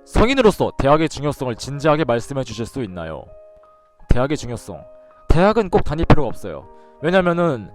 성인으로서 대학의 중요성을 진지하게 말씀해 주실 수 있나요? 대학의 중요성. 대학은 꼭 다닐 필요가 없어요. 왜냐면은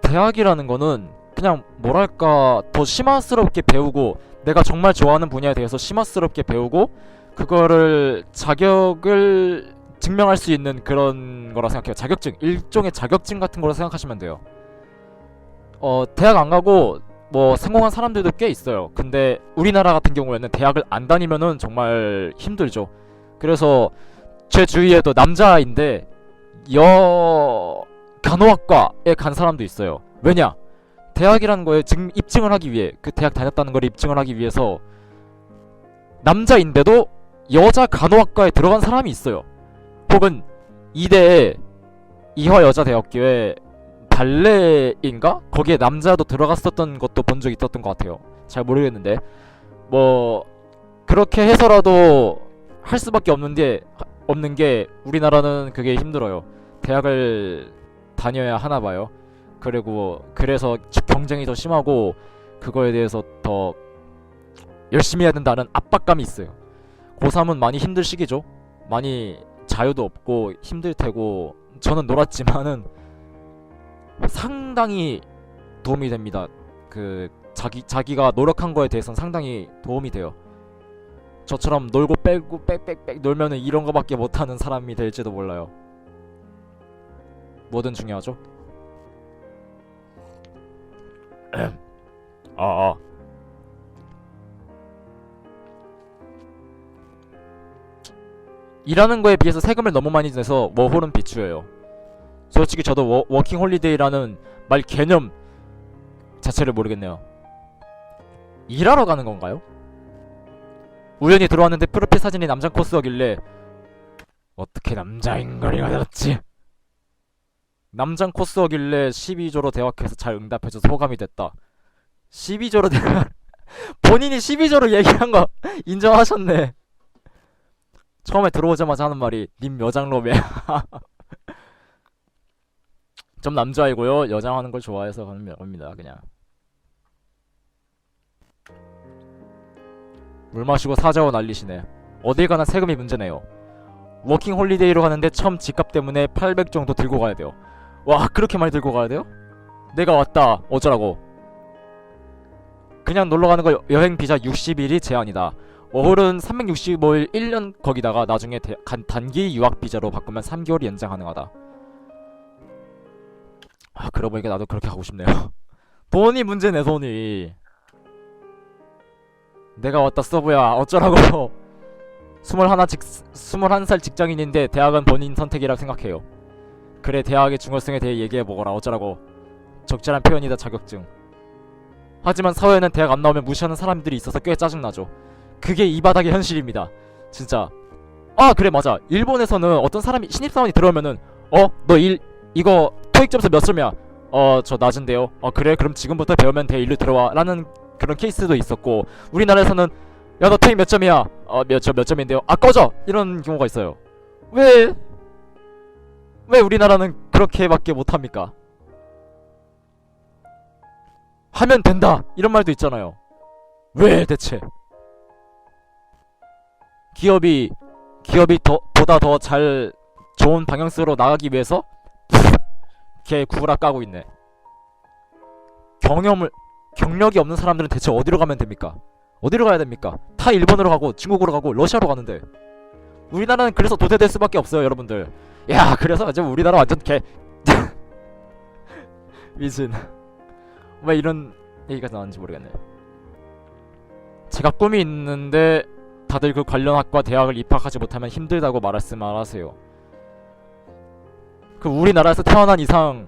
대학이라는 거는 그냥 뭐랄까 더 심화스럽게 배우고, 내가 정말 좋아하는 분야에 대해서 심화스럽게 배우고 그거를 자격을 증명할 수 있는 그런 거라 생각해요. 자격증, 일종의 자격증 같은 거라 생각하시면 돼요. 대학 안 가고 뭐 성공한 사람들도 꽤 있어요. 근데 우리나라 같은 경우에는 대학을 안 다니면은 정말 힘들죠. 그래서 제 주위에도 남자인데 간호학과에 간 사람도 있어요. 왜냐? 대학이라는 거에 입증을 하기 위해, 그 대학 다녔다는 걸 입증을 하기 위해서 남자인데도 여자 간호학과에 들어간 사람이 있어요. 혹은 이대에 이화여자대학교에 발레인가? 거기에 남자도 들어갔었던 것도 본 적 있었던 것 같아요. 잘 모르겠는데 뭐 그렇게 해서라도 할 수밖에 없는 게 우리나라는 그게 힘들어요. 대학을 다녀야 하나 봐요. 그리고 그래서 경쟁이 더 심하고 그거에 대해서 더 열심히 해야 된다는 압박감이 있어요. 고3은 많이 힘들 시기죠. 많이 자유도 없고 힘들 테고, 저는 놀았지만은 상당히 도움이 됩니다. 그 자기가 노력한 거에 대해서는 상당히 도움이 돼요. 저처럼 놀고 빼고 빽빽빽 놀면은 이런 거밖에 못하는 사람이 될지도 몰라요. 뭐든 중요하죠. 일하는 거에 비해서 세금을 너무 많이 내서 워홀은 비추해요. 솔직히 저도 워킹 홀리데이라는 말 개념 자체를 모르겠네요. 일하러 가는 건가요? 우연히 들어왔는데 프로필 사진이 남자 코스였길래 어떻게 남자인 거리가 되었지? 남자 코스였길래 12조로 대학해서 잘 응답해줘서 호감이 됐다. 12조로 대학 본인이 12조로 얘기한 거 인정하셨네. 처음에 들어오자마자 하는 말이 님 여장로베. 좀 남자이고요, 여장하는 걸 좋아해서 가는 겁니다. 그냥 물 마시고 사자고 난리시네. 어딜 가나 세금이 문제네요. 워킹 홀리데이로 가는데 처음 집값 때문에 800 정도 들고 가야 돼요. 와, 그렇게 많이 들고 가야 돼요? 내가 왔다 어쩌라고. 그냥 놀러가는 거 여행 비자 60일이 제한이다. 어홀은 365일 1년, 거기다가 나중에 단기 유학 비자로 바꾸면 3개월이 연장 가능하다. 그러고 보니까 나도 그렇게 가고 싶네요. 돈이 문제네, 돈이. 내가 왔다 서브야 어쩌라고. 21살 직장인인데 대학은 본인 선택이라고 생각해요. 그래, 대학의 중요성에 대해 얘기해보거라 어쩌라고. 적절한 표현이다, 자격증. 하지만 사회에는 대학 안 나오면 무시하는 사람들이 있어서 꽤 짜증나죠. 그게 이 바닥의 현실입니다. 진짜. 그래, 맞아. 일본에서는 어떤 사람이 신입사원이 들어오면은 너 이거 토익 점수 몇 점이야? 저 낮은데요. 그래, 그럼 지금부터 배우면 돼, 일로 들어와 라는 그런 케이스도 있었고, 우리나라에서는 야, 너 토익 몇 점이야? 몇 점인데요. 꺼져! 이런 경우가 있어요. 왜 우리나라는 그렇게밖에 못합니까? 하면 된다! 이런 말도 있잖아요. 왜 대체? 기업이 보다 더 잘 좋은 방향으로 나가기 위해서 걔 구라 까고 있네. 경력이 없는 사람들은 대체 어디로 가면 됩니까? 어디로 가야 됩니까? 다 일본으로 가고 중국으로 가고 러시아로 가는데, 우리나라는 그래서 도태될 수밖에 없어요, 여러분들. 야, 그래서 이제 우리나라 완전 개 미친. 왜 이런 얘기가 나왔는지 모르겠네. 제가 꿈이 있는데 다들 그 관련 학과 대학을 입학하지 못하면 힘들다고 말씀을 하세요. 그 우리나라에서 태어난 이상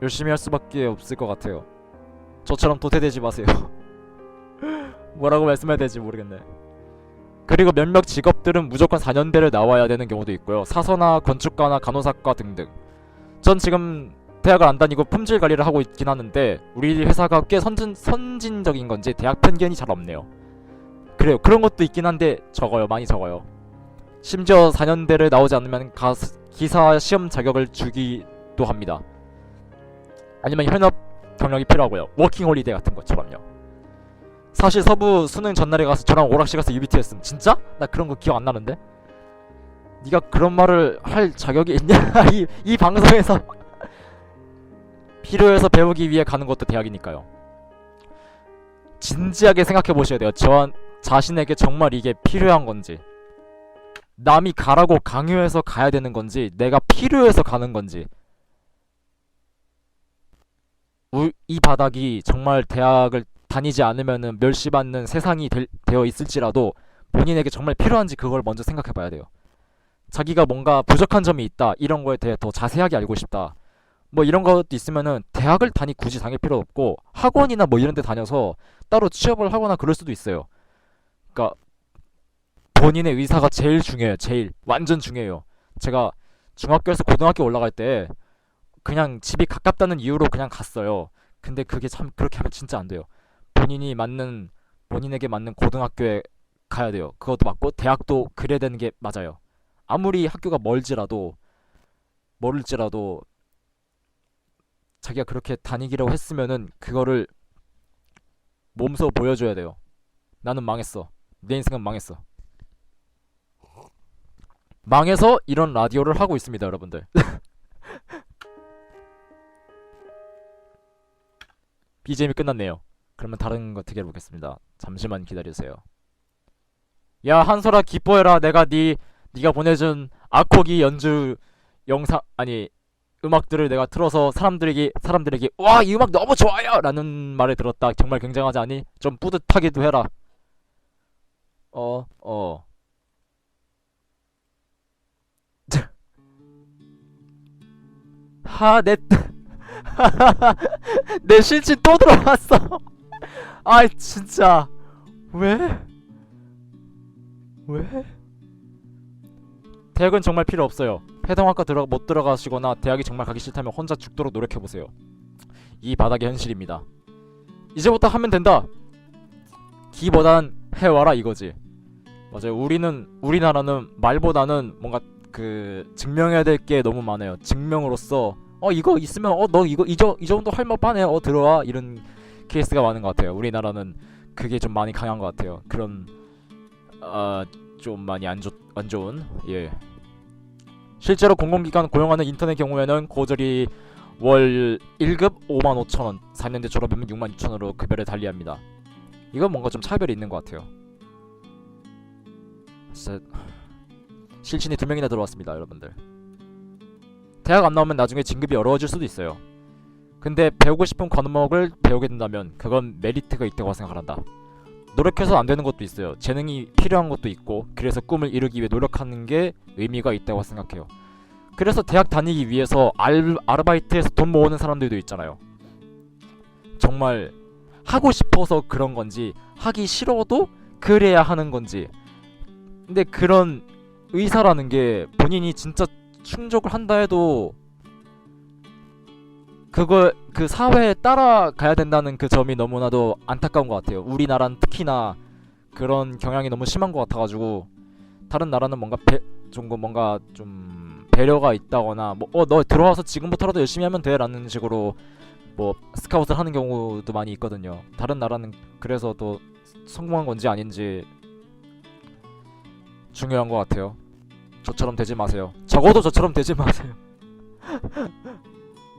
열심히 할 수밖에 없을 것 같아요. 저처럼 도태되지 마세요. 뭐라고 말씀해야 될지 모르겠네. 그리고 몇몇 직업들은 무조건 4년대를 나와야 되는 경우도 있고요. 사서나 건축가나 간호사과 등등. 전 지금 대학을 안 다니고 품질 관리를 하고 있긴 하는데 우리 회사가 꽤 선진적인 건지 대학 편견이 잘 없네요. 그래요, 그런 것도 있긴 한데 적어요, 많이 적어요. 심지어 4년대를 나오지 않으면 기사 시험 자격을 주기도 합니다. 아니면 현업 경력이 필요하고요. 워킹 홀리데이 같은 것처럼요. 사실 서부 수능 전날에 가서 저랑 오락실 가서 UBT 했음. 진짜? 나 그런 거 기억 안 나는데. 네가 그런 말을 할 자격이 있냐? 이 방송에서. 필요해서 배우기 위해 가는 것도 대학이니까요. 진지하게 생각해 보셔야 돼요. 저 자신에게 정말 이게 필요한 건지, 남이 가라고 강요해서 가야 되는 건지, 내가 필요해서 가는 건지. 이 바닥이 정말 대학을 다니지 않으면은 멸시받는 세상이 되어 있을지라도 본인에게 정말 필요한지 그걸 먼저 생각해 봐야 돼요. 자기가 뭔가 부족한 점이 있다, 이런 거에 대해 더 자세하게 알고 싶다, 뭐 이런 것도 있으면은 대학을 굳이 다닐 필요 없고 학원이나 뭐 이런 데 다녀서 따로 취업을 하거나 그럴 수도 있어요. 그러니까 본인의 의사가 제일 중요해요. 제일 완전 중요해요. 제가 중학교에서 고등학교 올라갈 때 그냥 집이 가깝다는 이유로 그냥 갔어요. 근데 그게 참 그렇게 하면 진짜 안 돼요. 본인에게 맞는 고등학교에 가야 돼요. 그것도 맞고 대학도 그래야 되는 게 맞아요. 아무리 학교가 멀을지라도 자기가 그렇게 다니기로 했으면은 그거를 몸소 보여줘야 돼요. 나는 망했어. 내 인생은 망했어. 망해서 이런 라디오를 하고 있습니다, 여러분들. BGM이 끝났네요. 그러면 다른 거 어떻게 해보겠습니다. 잠시만 기다려주세요. 야, 한솔아, 기뻐해라. 내가 네가 보내준 아코기 연주 영상, 아니 음악들을 내가 틀어서 사람들에게 와, 이 음악 너무 좋아요! 라는 말을 들었다. 정말 굉장하지 않니? 좀 뿌듯하기도 해라. 내 내 실친 또 들어왔어. 아, 진짜. 왜? 대학은 정말 필요 없어요. 해당학과 못 들어가시거나 대학이 정말 가기 싫다면 혼자 죽도록 노력해보세요. 이 바닥의 현실입니다. 이제부터 하면 된다. 기보단 해와라 이거지. 맞아요. 우리나라는 말보다는 뭔가 증명해야 될 게 너무 많아요. 증명으로써 이거 있으면 너 이거 이 정도 할 법하네. 들어와, 이런 케이스가 많은 것 같아요. 우리나라는 그게 좀 많이 강한 것 같아요. 그런 좀 많이 안 좋은. 예. 실제로 공공기관 고용하는 인턴의 경우에는 고졸이 월 1급 55,000원, 4년제 졸업하면 66,000원으로 급여를 달리합니다. 이건 뭔가 좀 차별이 있는 것 같아요. 진짜 실친이 2명이나 들어왔습니다, 여러분들. 대학 안 나오면 나중에 진급이 어려워질 수도 있어요. 근데 배우고 싶은 과목을 배우게 된다면 그건 메리트가 있다고 생각한다. 노력해서 안 되는 것도 있어요. 재능이 필요한 것도 있고, 그래서 꿈을 이루기 위해 노력하는 게 의미가 있다고 생각해요. 그래서 대학 다니기 위해서 아르바이트해서 돈 모으는 사람들도 있잖아요. 정말 하고 싶어서 그런 건지, 하기 싫어도 그래야 하는 건지. 근데 그런 의사라는 게 본인이 진짜 충족을 한다 해도 그 사회에 따라가야 된다는 그 점이 너무나도 안타까운 것 같아요. 우리나라는 특히나 그런 경향이 너무 심한 것 같아가지고, 다른 나라는 뭔가 좀 배려가 있다거나 너 들어와서 지금부터라도 열심히 하면 돼 라는 식으로 스카웃을 하는 경우도 많이 있거든요. 다른 나라는 그래서 또 성공한 건지 아닌지 중요한 것 같아요. 저처럼 되지 마세요. 적어도 저처럼 되지 마세요.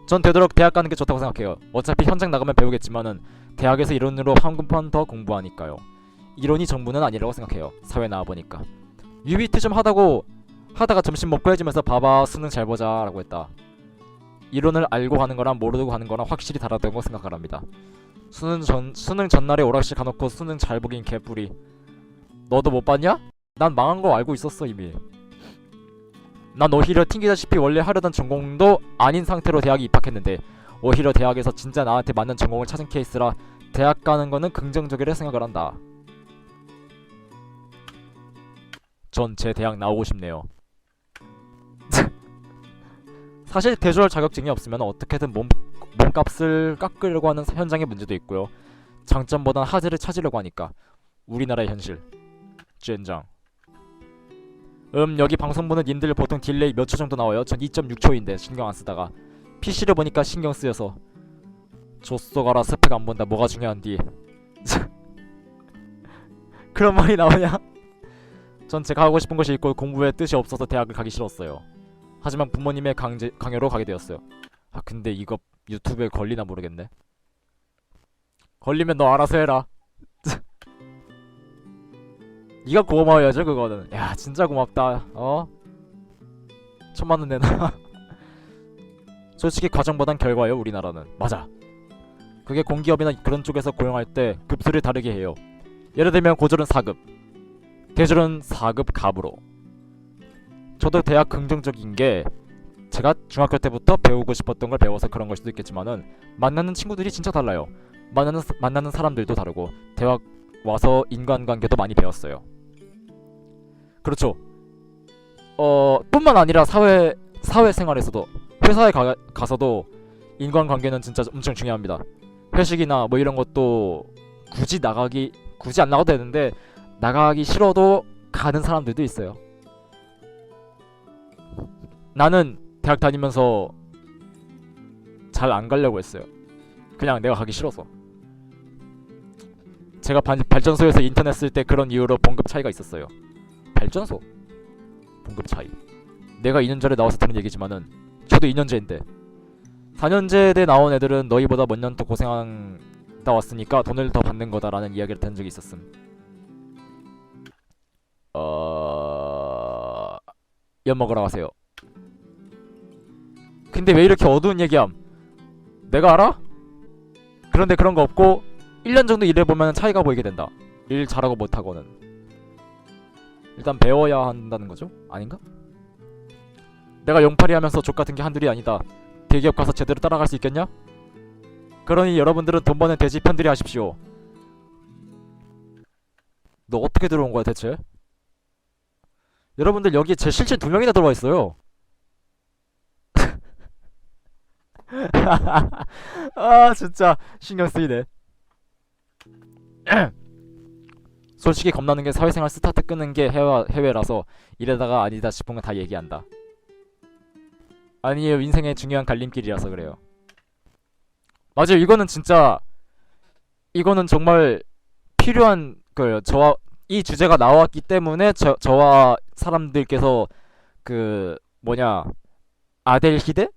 전 되도록 대학 가는 게 좋다고 생각해요. 어차피 현장 나가면 배우겠지만은 대학에서 이론으로 한 번 더 공부하니까요. 이론이 전부는 아니라고 생각해요. 사회 나와보니까. UBT 좀 하다가 점심 먹고 해지면서 봐봐, 수능 잘 보자 라고 했다. 이론을 알고 가는 거랑 모르고 가는 거랑 확실히 다르다고 생각합니다. 수능 전날에 오락실 가놓고 수능 잘 보긴 개뿌리. 너도 못 봤냐? 난 망한 거 알고 있었어 이미. 난 오히려 튕기다시피 원래 하려던 전공도 아닌 상태로 대학에 입학했는데, 오히려 대학에서 진짜 나한테 맞는 전공을 찾은 케이스라 대학 가는 거는 긍정적이라 생각을 한다. 전 제 대학 나오고 싶네요. 사실 대졸 자격증이 없으면 어떻게든 몸값을 깎으려고 하는 현장의 문제도 있고요. 장점보단 하드를 찾으려고 하니까. 우리나라의 현실. 젠장. 여기 방송 보는 님들 보통 딜레이 몇 초 정도 나와요? 전 2.6초인데 신경 안 쓰다가 PC를 보니까 신경 쓰여서. 좆쏘가라 스펙 안 본다. 뭐가 중요한디. 그런 말이 나오냐? 전 제가 하고 싶은 것이 있고 공부에 뜻이 없어서 대학을 가기 싫었어요. 하지만 부모님의 강요로 가게 되었어요. 아 근데 이거 유튜브에 걸리나 모르겠네. 걸리면 너 알아서 해라. 니가 고마워야죠 그거는. 야 진짜 고맙다. 1000만원 내놔. 솔직히 과정보단 결과예요 우리나라는. 맞아. 그게 공기업이나 그런 쪽에서 고용할 때 급수를 다르게 해요. 예를 들면 고졸은 4급, 대졸은 4급 갑으로. 저도 대학 긍정적인 게 제가 중학교 때부터 배우고 싶었던 걸 배워서 그런 걸 수도 있겠지만은 만나는 친구들이 진짜 달라요. 만나는 사람들도 다르고 대학 와서 인간관계도 많이 배웠어요. 그렇죠. 뿐만 아니라 사회생활에서도 회사에 가서도 인간관계는 진짜 엄청 중요합니다. 회식이나 뭐 이런 것도 굳이 안 나가도 되는데 나가기 싫어도 가는 사람들도 있어요. 나는 대학 다니면서 잘 안 가려고 했어요. 그냥 내가 가기 싫어서. 제가 발전소에서 인터넷 쓸 때 그런 이유로 봉급 차이가 있었어요. 발전소? 봉급 차이. 내가 2년제에 나와서 듣는 얘기지만은 저도 2년제인데 4년제에 나온 애들은 너희보다 몇 년 더 고생하다 왔으니까 돈을 더 받는 거다라는 이야기를 들은 적이 있었음. 엿 먹으러 가세요. 근데 왜 이렇게 어두운 얘기함? 내가 알아? 그런데 그런 거 없고 1년 정도 일해보면 차이가 보이게 된다. 일 잘하고 못하고는. 일단 배워야 한다는 거죠? 아닌가? 내가 용팔이 하면서 족같은 게 한둘이 아니다. 대기업 가서 제대로 따라갈 수 있겠냐? 그러니 여러분들은 돈 버는 돼지 편들이 하십시오. 너 어떻게 들어온 거야 대체? 여러분들 여기 제 실체 2명이나 들어와 있어요. 아 진짜 신경 쓰이네. 솔직히 겁나는 게 사회생활 스타트 끄는 게 해외라서 이러다가 아니다 싶으면 다 얘기한다. 아니에요, 인생의 중요한 갈림길이라서 그래요. 맞아요, 이거는 진짜 이거는 정말 필요한 거예요. 저와 이 주제가 나왔기 때문에 저와 사람들께서 그 뭐냐 아델히데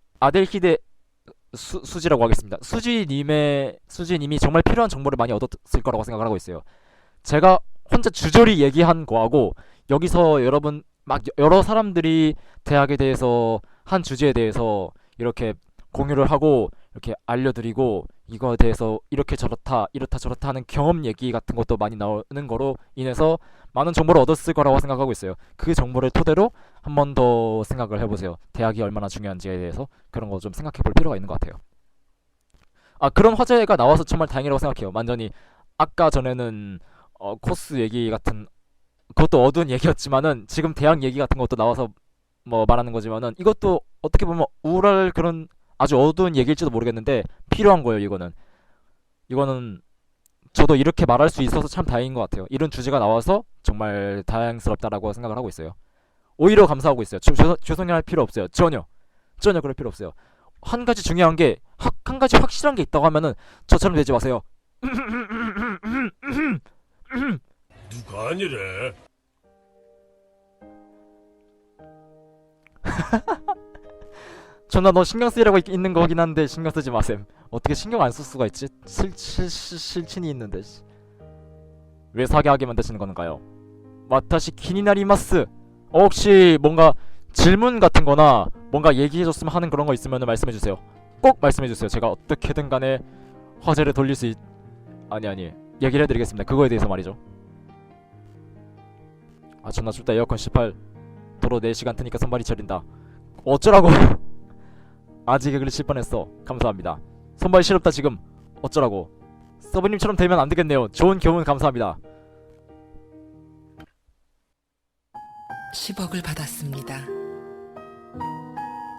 수지라고 하겠습니다. 수지님이 정말 필요한 정보를 많이 얻었을 거라고 생각을 하고 있어요. 제가 혼자 주저리 얘기한 거하고 여기서 여러분 막 여러 사람들이 대학에 대해서 한 주제에 대해서 이렇게 공유를 하고 이렇게 알려드리고 이거에 대해서 이렇게 저렇다 하는 경험 얘기 같은 것도 많이 나오는 거로 인해서 많은 정보를 얻었을 거라고 생각하고 있어요. 그 정보를 토대로 한 번 더 생각을 해보세요. 대학이 얼마나 중요한지에 대해서 그런 거 좀 생각해 볼 필요가 있는 것 같아요. 아 그런 화제가 나와서 정말 다행이라고 생각해요. 완전히 아까 전에는 코스 얘기 같은 그것도 어두운 얘기였지만은 지금 대학 얘기 같은 것도 나와서 뭐 말하는 거지만은 이것도 어떻게 보면 우울할 그런 아주 어두운 얘기일지도 모르겠는데 필요한 거예요. 이거는 저도 이렇게 말할 수 있어서 참 다행인 것 같아요. 이런 주제가 나와서 정말 다행스럽다라고 생각을 하고 있어요. 오히려 감사하고 있어요. 죄송해할 필요 없어요. 전혀 그럴 필요 없어요. 한 가지 중요한 게 한 가지 확실한 게 있다고 하면은 저처럼 되지 마세요. 누가 아니래? 전화 너 신경 쓰이라고 있는 거긴 한데 신경 쓰지 마셈. 어떻게 신경 안 쓸 수가 있지? 실친이 있는데. 왜 사기하게 만드시는 건가요? 와타시 키니나리마스. 혹시 뭔가 질문 같은 거나 뭔가 얘기해줬으면 하는 그런 거 있으면 말씀해주세요. 꼭 말씀해주세요. 제가 어떻게든 간에 화제를 돌릴 수 아니 얘기를 해드리겠습니다. 그거에 대해서 말이죠. 아 존나 춥다. 에어컨 18 도로 4시간 트니까 선발이 쳐린다. 어쩌라고. 아직 개그를 칠 뻔했어. 감사합니다. 선발 시럽다 지금. 어쩌라고. 서브님처럼 되면 안되겠네요. 좋은 교훈 감사합니다. 10억을 받았습니다.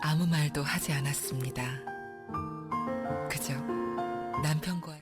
아무 말도 하지 않았습니다. 그저 남편과